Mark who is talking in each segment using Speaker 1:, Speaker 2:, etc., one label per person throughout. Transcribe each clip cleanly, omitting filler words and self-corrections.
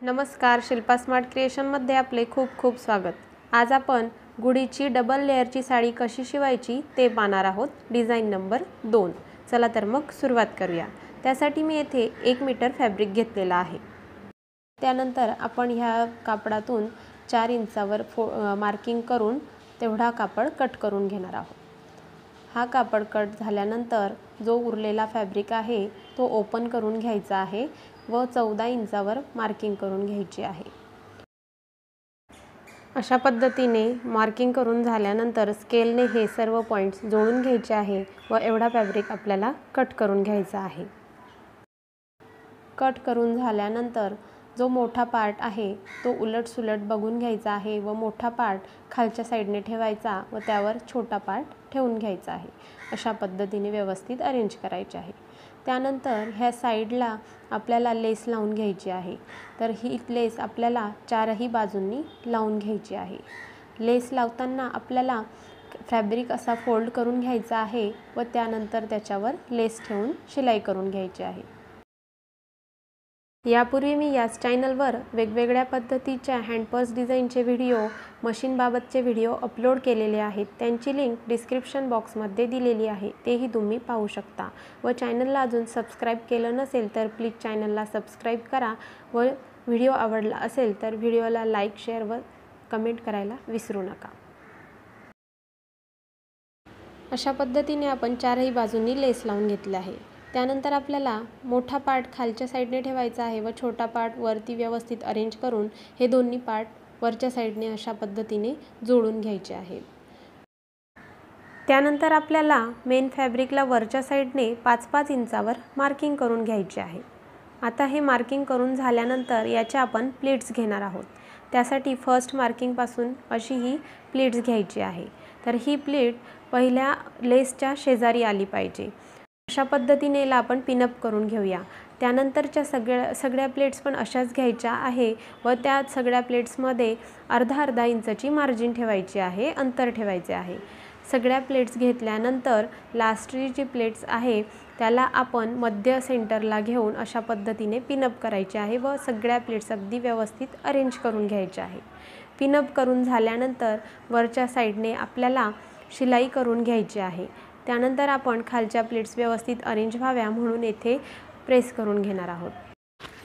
Speaker 1: नमस्कार, शिल्पा स्मार्ट क्रिएशनमध्ये आपले खूप खूप स्वागत। आज आपण गुढीची डबल लेयरची साडी कशी शिवायची ते पाहणार आहोत। Design number 2। चला तर मग सुरुवात करूया। त्यासाठी मी येथे 1 मीटर फॅब्रिक घेतलेला आहे। त्यानंतर आपण ह्या कापडातून 4 इंचावर मार्किंग करून तेवढा कापड कट करून घेणार आहोत। हा कापड कट झाल्यानंतर जो उरलेला फॅब्रिक आहे तो ओपन करून घ्यायचा आहे व 14 इंचावर मार्किंग करून घ्यायची आहे। अशा पद्धतीने मार्किंग करून झाल्यानंतर स्केलने हे सर्व पॉइंट्स जोडून घ्यायचे आहे व एवढा फॅब्रिक आपल्याला कट करून घ्यायचा आहे। कट करून झाल्यानंतर जो मोठा पार्ट आहे तो उलट सुलट बघून घ्यायचा आहे व मोठा पार्ट खालच्या साइडने ठेवायचा व त्यावर छोटा पार्ट ठेवून घ्यायचा आहे। अशा पद्धतीने व्यवस्थित अरेंज करायचे आहे। त्यानंतर ह्या साइडला आपल्याला लेस लावून घ्यायची आहे। तर ही लेस आपल्याला चारही बाजूंनी लावून घ्यायची आहे। लेस लावताना आपल्याला फॅब्रिक असा फोल्ड करून घ्यायचा आहे व त्यानंतर त्याच्यावर लेस ठेवून शिलाई करून घ्यायची आहे। यापूर्वी मी याच चॅनलवर वेगवेगळ्या पद्धतीच्या हँडपर्स डिझाइनचे व्हिडिओ, मशीन बाबतचे व्हिडिओ अपलोड केलेले आहेत। त्यांची लिंक डिस्क्रिप्शन बॉक्समध्ये दिलेली आहे, तेही तुम्ही पाहू शकता। व चॅनलला अजून सबस्क्राइब केलं नसेल तर प्लीज चॅनलला सबस्क्राइब करा व व्हिडिओ आवडला असेल तर व्हिडिओला लाईक, शेअर व कमेंट करायला विसरू नका। अशा पद्धतीने आपण चारही बाजूंनी लेस लावून घेतले आहे। त्यानंतर आपल्याला मोठा पार्ट खालच्या साइडने ठेवायचा आहे व छोटा पार्ट वरती व्यवस्थित अरेंज करून हे दोन्ही पार्ट वरच्या साइडने अशा पद्धतीने जोडून घ्यायचे आहेत। त्यानंतर आपल्याला मेन फॅब्रिकला वरच्या साइडने 5-5 इंचावर मार्किंग करून घ्यायचे आहे। आता हे मार्किंग करून झाल्यानंतर याचे आपण प्लीट्स घेणार आहोत। त्यासाठी फर्स्ट मार्किंग पासून अशी ही प्लीट्स घ्यायची आहे। तर ही प्लीट पहिल्या लेसच्या शेजारी आली पाहिजे। अशा पद्धतीने याला आपण पिनअप करून घेऊया। त्यानंतरच्या सगळ्या प्लेट्स पण अशाच घ्यायच्या आहे व त्या सगळ्या प्लेट्समध्ये अर्धा इंचाची मार्जिन ठेवायची आहे, अंतर ठेवायचे आहे। सगळ्या प्लेट्स घेतल्यानंतर लास्टची जी प्लेट्स आहे त्याला आपण मध्य सेंटरला घेऊन अशा पद्धतीने पिनअप करायचे आहे व सगळ्या प्लेट्स अगदी व्यवस्थित अरेंज करून घ्यायच्या आहे। पिनअप करून झाल्यानंतर वरच्या साइडने आपल्याला शिलाई करून घ्यायची आहे। त्यानंतर आपण खालच्या प्लेट्स व्यवस्थित अरेंज व्हाव्या म्हणून येथे प्रेस करून घेणार आहोत।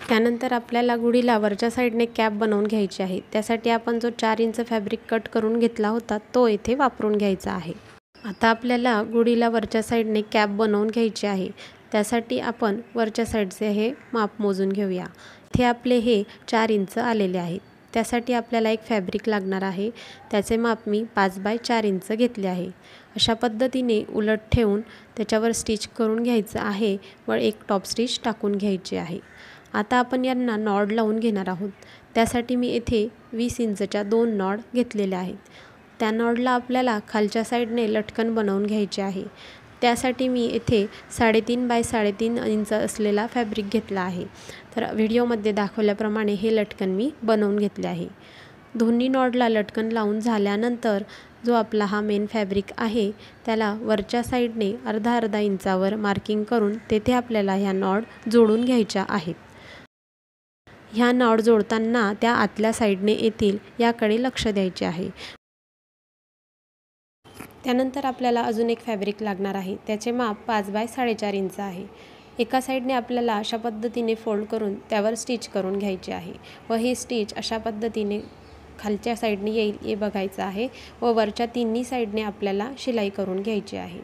Speaker 1: त्यानंतर आपल्याला गुढीला वरच्या साइडने कॅप बनवून घ्यायची आहे। त्यासाठी आपण जो 4 इंच फॅब्रिक कट करून घेतला होता तो येथे वापरून घ्यायचा आहे। आता आपल्याला गुढीला वरच्या साइडने कॅप बनवून घ्यायची आहे। त्यासाठी आपण वरच्या साइडचे हे माप मोजून घेऊया। इथे आपले हे 4 इंच आलेले आहेत। त्यासाठी आपल्याला एक फॅब्रिक लागणार आहे, त्याचे माप मी 5x4 इंच घेतले आहे। अशा पद्धतीने उलट ठेवून त्याच्यावर स्टिच करून घ्यायचं आहे व एक टॉप स्टिच टाकून घ्यायची आहे। आता आपण यांना नॉड लावून घेणार आहोत। त्यासाठी मी येथे 20 इंचच्या 2 नॉड घेतलेल्या आहेत। त्या नॉडला आपल्याला खालच्या साइडने लटकन बनवून घ्यायचे आहे। त्यासाठी मी येथे 3.5x3.5 इंच असलेला फॅब्रिक घेतला आहे। तर व्हिडिओमध्ये दाखवल्याप्रमाणे हे लटकन मी बनवून घेतले आहे। दोन्ही नॉडला लटकन लावून झाल्यानंतर जो आपला हा मेन फॅब्रिक आहे त्याला वरच्या साइडने अर्धा इंचावर मार्किंग करून तेथे आपल्याला ह्या नॉड जोडून घ्यायच्या आहेत। ह्या नॉड जोडताना त्या आतल्या साइडने येतील याकडे लक्ष द्यायचे आहे। त्यानंतर आपल्याला अजून एक फॅब्रिक लागणार आहे, त्याचे माप 5x4.5 इंच आहे। एका साइडने आपल्याला अशा पद्धतीने फोल्ड करून त्यावर स्टिच करून घ्यायचे आहे व हे स्टिच अशा पद्धतीने खालच्या साइडने येईल हे बघायचं आहे व वरच्या तिन्ही साइडने आपल्याला शिलाई करून घ्यायची आहे।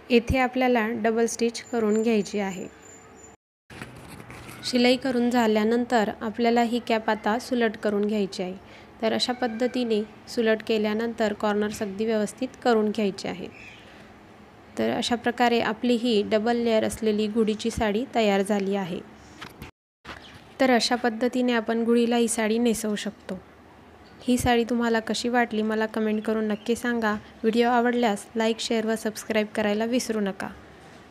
Speaker 1: येथे आपल्याला डबल स्टिच करून घ्यायची आहे। शिलाई करून झाल्यानंतर आपल्याला ही कॅप आता सुलट करून घ्यायची आहे। तर अशा पद्धतीने सुलट केल्यानंतर कॉर्नर्स अगदी व्यवस्थित करून घ्यायचे आहे। तर अशा प्रकारे आपली ही डबल लेयर असलेली गुढीची साडी तयार झाली आहे। तर अशा पद्धतीने आपण गुढीला ही साडी नेसवू शकतो। ही साडी तुम्हाला कशी वाटली मला कमेंट करून नक्की सांगा। व्हिडिओ आवडल्यास लाईक, शेअर व सबस्क्राईब करायला विसरू नका।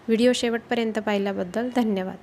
Speaker 1: व्हिडिओ शेवटपर्यंत पाहिल्याबद्दल धन्यवाद।